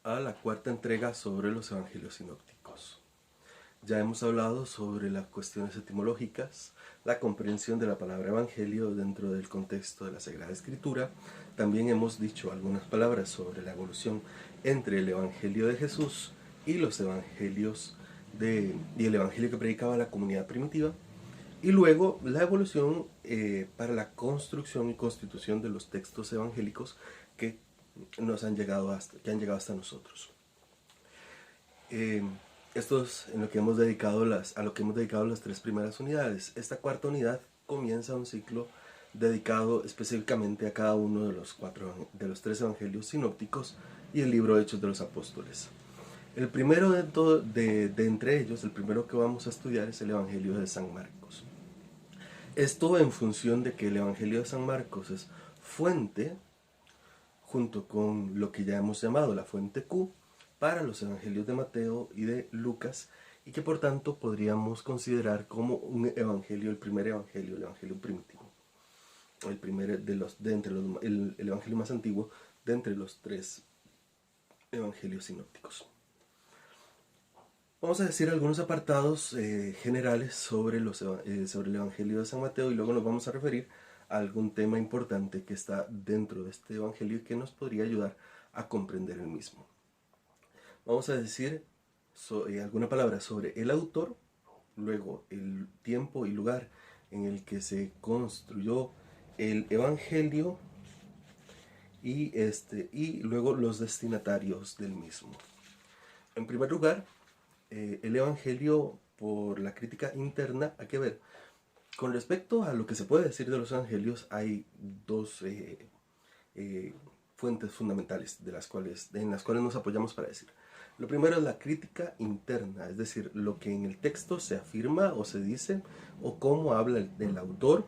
a la cuarta entrega sobre los evangelios sinópticos. Ya hemos hablado sobre las cuestiones etimológicas, la comprensión de la palabra evangelio dentro del contexto de la Sagrada Escritura. También hemos dicho algunas palabras sobre la evolución entre el evangelio de Jesús y los evangelios y el evangelio que predicaba la comunidad primitiva. Y luego la evolución para la construcción y constitución de los textos evangélicos que han llegado hasta nosotros. Esto es en lo que hemos dedicado a lo que hemos dedicado las tres primeras unidades. Esta cuarta unidad comienza un ciclo dedicado específicamente a cada uno de los tres evangelios sinópticos y el libro de Hechos de los Apóstoles. El primero de entre ellos, el primero que vamos a estudiar, es el Evangelio de San Marcos. Esto en función de que el Evangelio de San Marcos es fuente, junto con lo que ya hemos llamado la fuente Q, para los Evangelios de Mateo y de Lucas, y que por tanto podríamos considerar como un evangelio, el primer evangelio, el evangelio primitivo, el evangelio más antiguo de entre los tres evangelios sinópticos. Vamos a decir algunos apartados generales sobre el Evangelio de San Mateo y luego nos vamos a referir a algún tema importante que está dentro de este Evangelio y que nos podría ayudar a comprender el mismo. Vamos a decir alguna palabra sobre el autor, luego el tiempo y lugar en el que se construyó el Evangelio y luego los destinatarios del mismo. En primer lugar, el Evangelio por la crítica interna. Hay que ver, con respecto a lo que se puede decir de los Evangelios, hay dos fuentes fundamentales en las cuales nos apoyamos para decir. Lo primero es la crítica interna, es decir, lo que en el texto se afirma o se dice, o cómo habla el autor,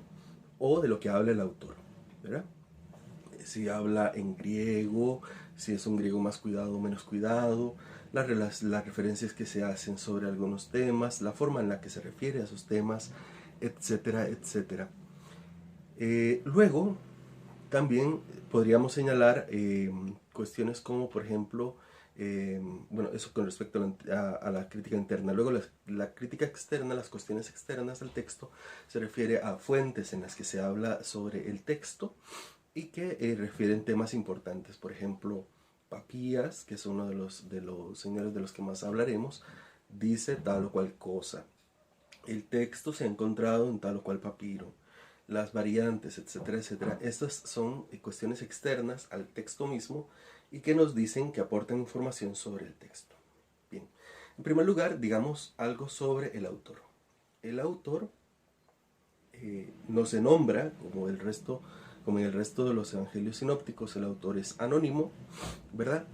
o de lo que habla el autor, ¿verdad? Si habla en griego, si es un griego más cuidado o menos cuidado, las referencias que se hacen sobre algunos temas, la forma en la que se refiere a esos temas, etcétera, etcétera. Luego, también podríamos señalar cuestiones como, por ejemplo, eso con respecto a la crítica interna. Luego, la crítica externa, las cuestiones externas al texto, se refiere a fuentes en las que se habla sobre el texto y que refieren temas importantes. Por ejemplo, Papías, que es uno de los señores de los que más hablaremos, dice tal o cual cosa. El texto se ha encontrado en tal o cual papiro. Las variantes, etcétera, etcétera. Estas son cuestiones externas al texto mismo y que nos dicen que aportan información sobre el texto. Bien, en primer lugar, digamos algo sobre el autor. El autor no se nombra, como en el resto de los evangelios sinópticos, el autor es anónimo, ¿verdad?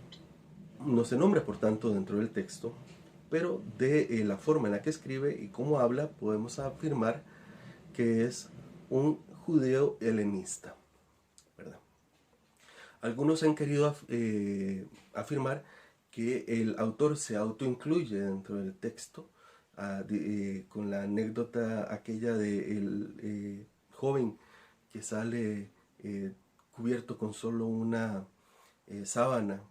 No se nombra, por tanto, dentro del texto, pero de la forma en la que escribe y cómo habla, podemos afirmar que es un judeo helenista, ¿verdad? Algunos han querido afirmar que el autor se autoincluye dentro del texto, con la anécdota aquella del joven que sale cubierto con solo una sábana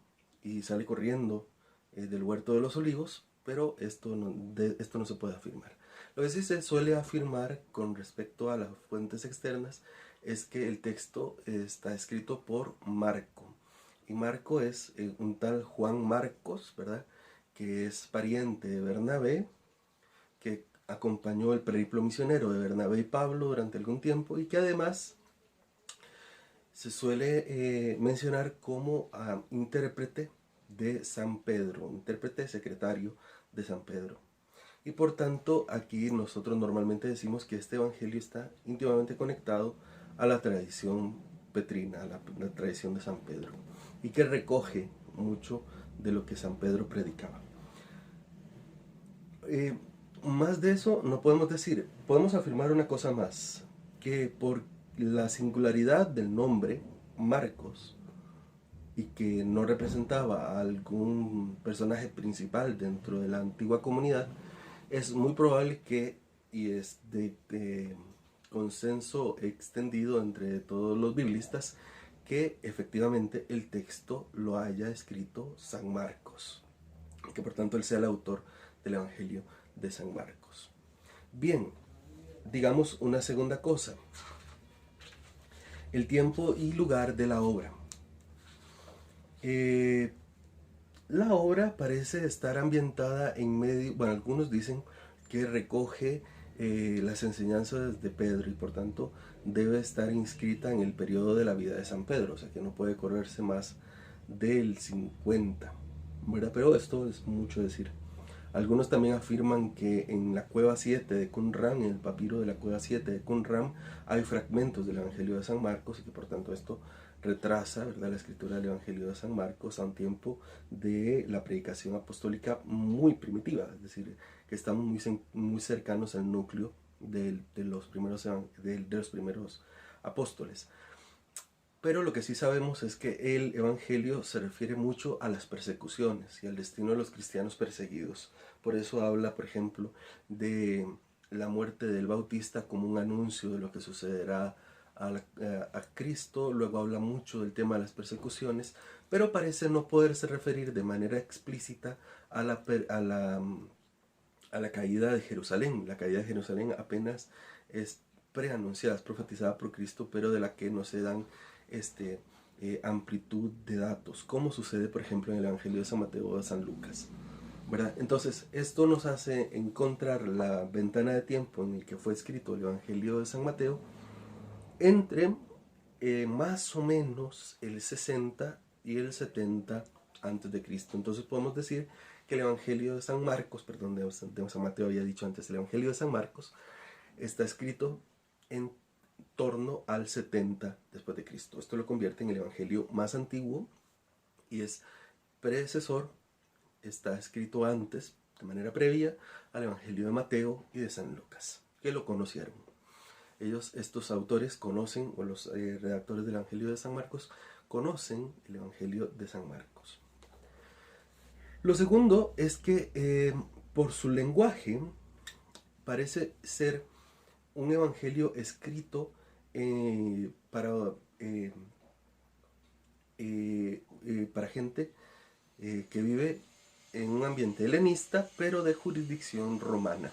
y sale corriendo del huerto de los olivos, pero esto no se puede afirmar. Lo que sí se suele afirmar con respecto a las fuentes externas es que el texto está escrito por Marco, y Marco es un tal Juan Marcos, ¿verdad?, que es pariente de Bernabé, que acompañó el periplo misionero de Bernabé y Pablo durante algún tiempo y que además se suele mencionar como intérprete de San Pedro, intérprete secretario de San Pedro. Y por tanto, aquí nosotros normalmente decimos que este evangelio está íntimamente conectado a la tradición petrina, a la tradición de San Pedro, y que recoge mucho de lo que San Pedro predicaba. Más de eso no podemos decir. Podemos afirmar una cosa más, que por la singularidad del nombre Marcos, y que no representaba a algún personaje principal dentro de la antigua comunidad, es muy probable que, y es de consenso extendido entre todos los biblistas, que efectivamente el texto lo haya escrito San Marcos, que por tanto él sea el autor del Evangelio de San Marcos. Bien, digamos una segunda cosa, el tiempo y lugar de la obra. La obra parece estar ambientada en medio, bueno, algunos dicen que recoge las enseñanzas de Pedro y por tanto debe estar inscrita en el periodo de la vida de San Pedro, o sea que no puede correrse más del 50, ¿verdad? Pero esto es mucho decir. Algunos también afirman que en la cueva 7 de Qumran, en el papiro de la cueva 7 de Qumran, hay fragmentos del Evangelio de San Marcos y que por tanto esto retrasa, ¿verdad?, la escritura del Evangelio de San Marcos a un tiempo de la predicación apostólica muy primitiva, es decir, que estamos muy cercanos al núcleo de los primeros apóstoles. Pero lo que sí sabemos es que el Evangelio se refiere mucho a las persecuciones y al destino de los cristianos perseguidos. Por eso habla, por ejemplo, de la muerte del Bautista como un anuncio de lo que sucederá a Cristo. Luego habla mucho del tema de las persecuciones, pero parece no poderse referir de manera explícita a la caída de Jerusalén. La caída de Jerusalén apenas es preanunciada, es profetizada por Cristo, pero de la que no se dan amplitud de datos, como sucede por ejemplo en el Evangelio de San Mateo o de San Lucas, ¿verdad? Entonces esto nos hace encontrar la ventana de tiempo en el que fue escrito el Evangelio de San Mateo entre más o menos el 60 y el 70 antes de Cristo. Entonces podemos decir que el Evangelio de San Marcos, perdón, de San Mateo había dicho antes, el Evangelio de San Marcos está escrito en torno al 70 después de Cristo. Esto lo convierte en el evangelio más antiguo y es predecesor, está escrito antes, de manera previa, al evangelio de Mateo y de San Lucas, que lo conocieron. Estos autores conocen, o los redactores del evangelio de San Marcos, conocen el evangelio de San Marcos. Lo segundo es que por su lenguaje parece ser un evangelio escrito para gente que vive en un ambiente helenista, pero de jurisdicción romana.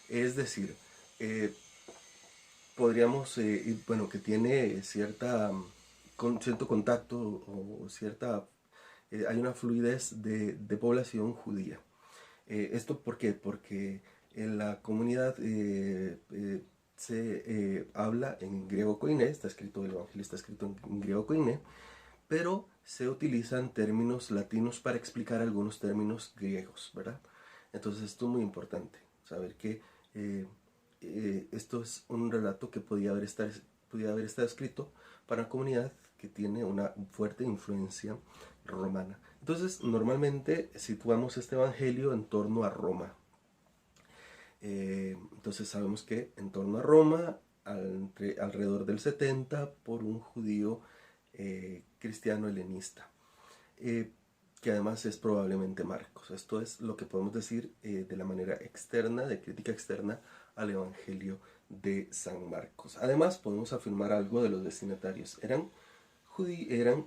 Es decir, podríamos, que tiene cierto contacto o hay una fluidez de población judía. ¿Esto por qué? Porque en la comunidad se habla en griego koiné, el Evangelio está escrito en griego koiné, pero se utilizan términos latinos para explicar algunos términos griegos, ¿verdad? Entonces esto es muy importante, saber que esto es un relato que podía haber estado escrito para una comunidad que tiene una fuerte influencia romana. Entonces normalmente situamos este evangelio en torno a Roma. Entonces sabemos que en torno a Roma, alrededor del 70, por un judío cristiano helenista, que además es probablemente Marcos. Esto es lo que podemos decir de la manera externa, de crítica externa al Evangelio de San Marcos. Además podemos afirmar algo de los destinatarios. Eran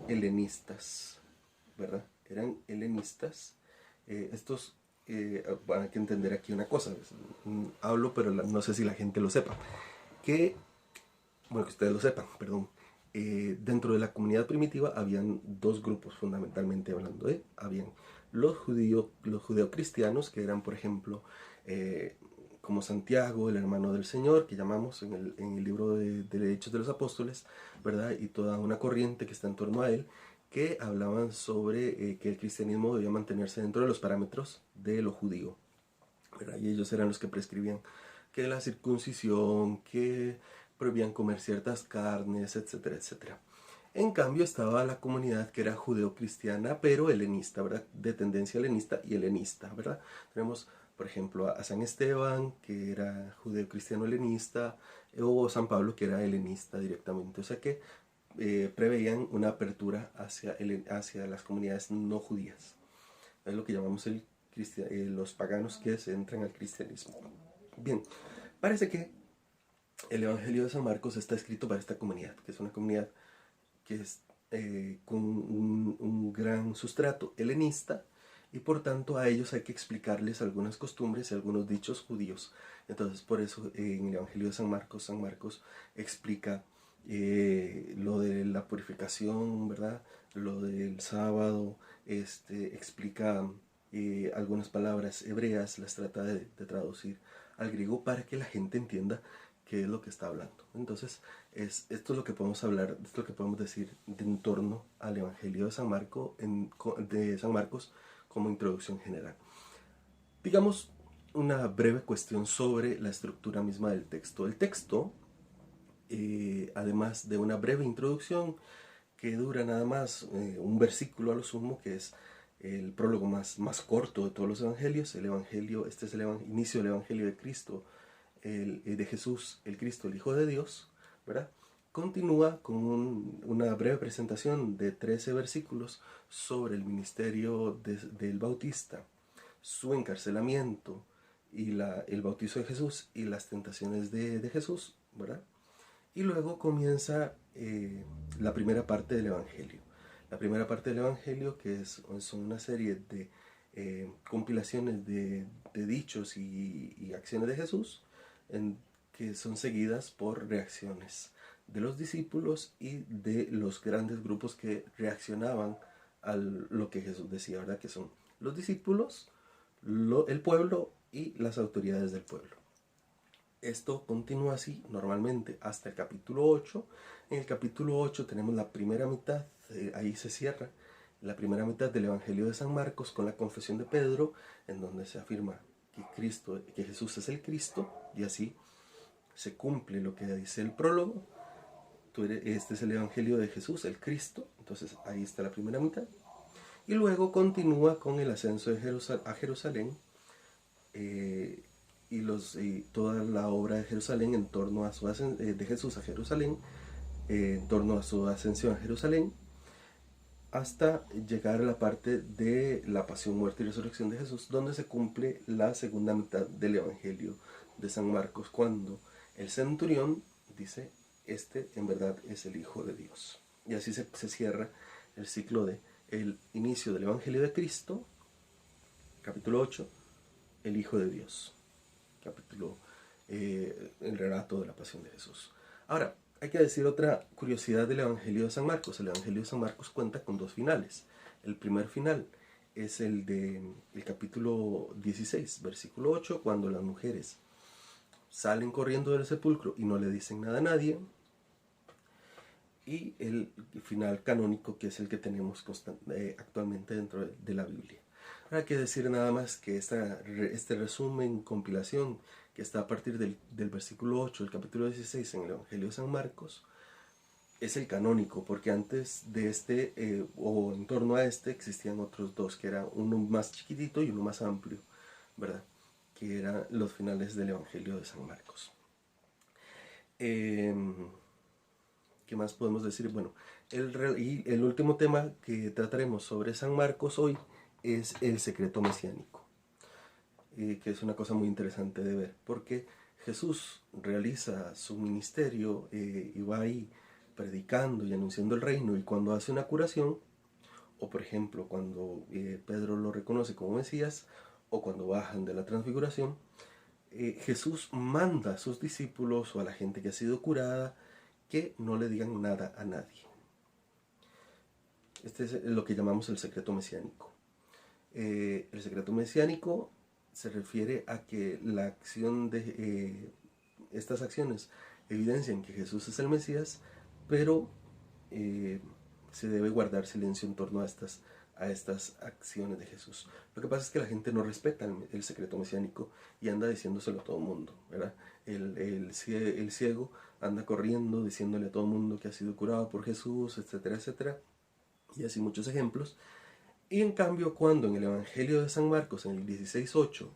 helenistas, ¿verdad? Eran helenistas. Estos van a que entender aquí una cosa. Hablo, pero no sé si la gente lo sepa. Que ustedes lo sepan, perdón. Dentro de la comunidad primitiva habían dos grupos fundamentalmente hablando. Habían los judeocristianos, que eran por ejemplo como Santiago, el hermano del Señor, que llamamos en el libro de Hechos de los Apóstoles, ¿verdad? Y toda una corriente que está en torno a él, que hablaban sobre que el cristianismo debía mantenerse dentro de los parámetros de lo judío, ¿verdad? Y ellos eran los que prescribían que la circuncisión, que prohibían comer ciertas carnes, etcétera, etcétera. En cambio estaba la comunidad que era judeocristiana, pero helenista, ¿verdad? De tendencia helenista y helenista, ¿verdad? Tenemos, por ejemplo, a San Esteban, que era judeocristiano helenista, o San Pablo, que era helenista directamente. O sea que preveían una apertura hacia las comunidades no judías. Es lo que llamamos los paganos que se entran al cristianismo. Bien, parece que el Evangelio de San Marcos está escrito para esta comunidad, que es una comunidad que es con un gran sustrato helenista, y por tanto a ellos hay que explicarles algunas costumbres y algunos dichos judíos. Entonces por eso en el Evangelio de San Marcos explica lo de la purificación, ¿verdad? Lo del sábado, explica algunas palabras hebreas, las trata de traducir al griego para que la gente entienda qué es lo que está hablando. Entonces, esto es lo que podemos hablar, esto es lo que podemos decir en torno al Evangelio de San Marcos como introducción general. Digamos una breve cuestión sobre la estructura misma del texto. El texto, además de una breve introducción que dura nada más un versículo a lo sumo, que es el prólogo más corto de todos los evangelios, el evangelio, este es el inicio del evangelio de Cristo, de Jesús, el Cristo, el Hijo de Dios, ¿verdad? Continúa con una breve presentación de 13 versículos sobre el ministerio del Bautista, su encarcelamiento y el bautizo de Jesús y las tentaciones de Jesús, ¿verdad? Y luego comienza la primera parte del Evangelio. La primera parte del Evangelio, que son una serie de compilaciones de dichos y acciones de Jesús, que son seguidas por reacciones de los discípulos y de los grandes grupos que reaccionaban a lo que Jesús decía, ¿verdad? Que son los discípulos, el pueblo y las autoridades del pueblo. Esto continúa así normalmente hasta el capítulo 8. En el capítulo 8 tenemos la primera mitad, ahí se cierra la primera mitad del Evangelio de San Marcos con la confesión de Pedro, en donde se afirma que Jesús es el Cristo, y así se cumple lo que dice el prólogo. Este es el Evangelio de Jesús, el Cristo. Entonces ahí está la primera mitad. Y luego continúa con el ascenso a Jerusalén y toda la obra de Jerusalén en torno a de Jesús a Jerusalén, en torno a su ascensión a Jerusalén, hasta llegar a la parte de la pasión, muerte y resurrección de Jesús, donde se cumple la segunda mitad del Evangelio de San Marcos, cuando el centurión dice: este en verdad es el Hijo de Dios. Y así se cierra el ciclo de el inicio del Evangelio de Cristo, capítulo 8, el Hijo de Dios, capítulo el relato de la pasión de Jesús. Ahora, hay que decir otra curiosidad del Evangelio de San Marcos. El Evangelio de San Marcos cuenta con dos finales. El primer final es el del capítulo 16, versículo 8, cuando las mujeres salen corriendo del sepulcro y no le dicen nada a nadie. Y el final canónico, que es el que tenemos actualmente dentro de la Biblia. Ahora hay que decir nada más que este resumen, compilación, que está a partir del versículo 8 del capítulo 16 en el Evangelio de San Marcos, es el canónico, porque antes de o en torno a existían otros dos, que era uno más chiquitito y uno más amplio, ¿verdad? Que eran los finales del Evangelio de San Marcos. ¿Qué más podemos decir? Bueno, el último tema que trataremos sobre San Marcos hoy es el secreto mesiánico, que es una cosa muy interesante de ver, porque Jesús realiza su ministerio y va ahí predicando y anunciando el reino, y cuando hace una curación, o por ejemplo cuando Pedro lo reconoce como Mesías, o cuando bajan de la transfiguración, Jesús manda a sus discípulos o a la gente que ha sido curada que no le digan nada a nadie. Este es lo que llamamos el secreto mesiánico. El secreto mesiánico se refiere a que la acción de estas acciones evidencian que Jesús es el Mesías, pero se debe guardar silencio en torno a estas acciones de Jesús. Lo que pasa es que la gente no respeta el secreto mesiánico y anda diciéndoselo a todo el mundo, ¿verdad? El ciego anda corriendo diciéndole a todo el mundo que ha sido curado por Jesús, etcétera, etcétera, y así muchos ejemplos. Y en cambio, cuando en el Evangelio de San Marcos, en el 16:8,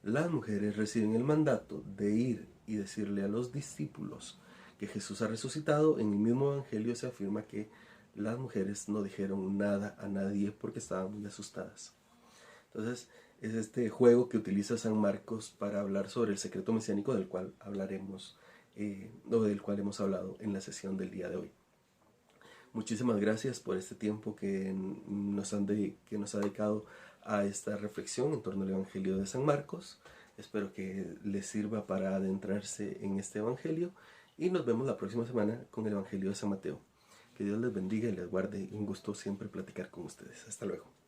las mujeres reciben el mandato de ir y decirle a los discípulos que Jesús ha resucitado, en el mismo Evangelio se afirma que las mujeres no dijeron nada a nadie porque estaban muy asustadas. Entonces, es este juego que utiliza San Marcos para hablar sobre el secreto mesiánico, del cual hablaremos, o del cual hemos hablado en la sesión del día de hoy. Muchísimas gracias por este tiempo que que nos ha dedicado a esta reflexión en torno al Evangelio de San Marcos. Espero que les sirva para adentrarse en este Evangelio y nos vemos la próxima semana con el Evangelio de San Mateo. Que Dios les bendiga y les guarde. Un gusto siempre platicar con ustedes. Hasta luego.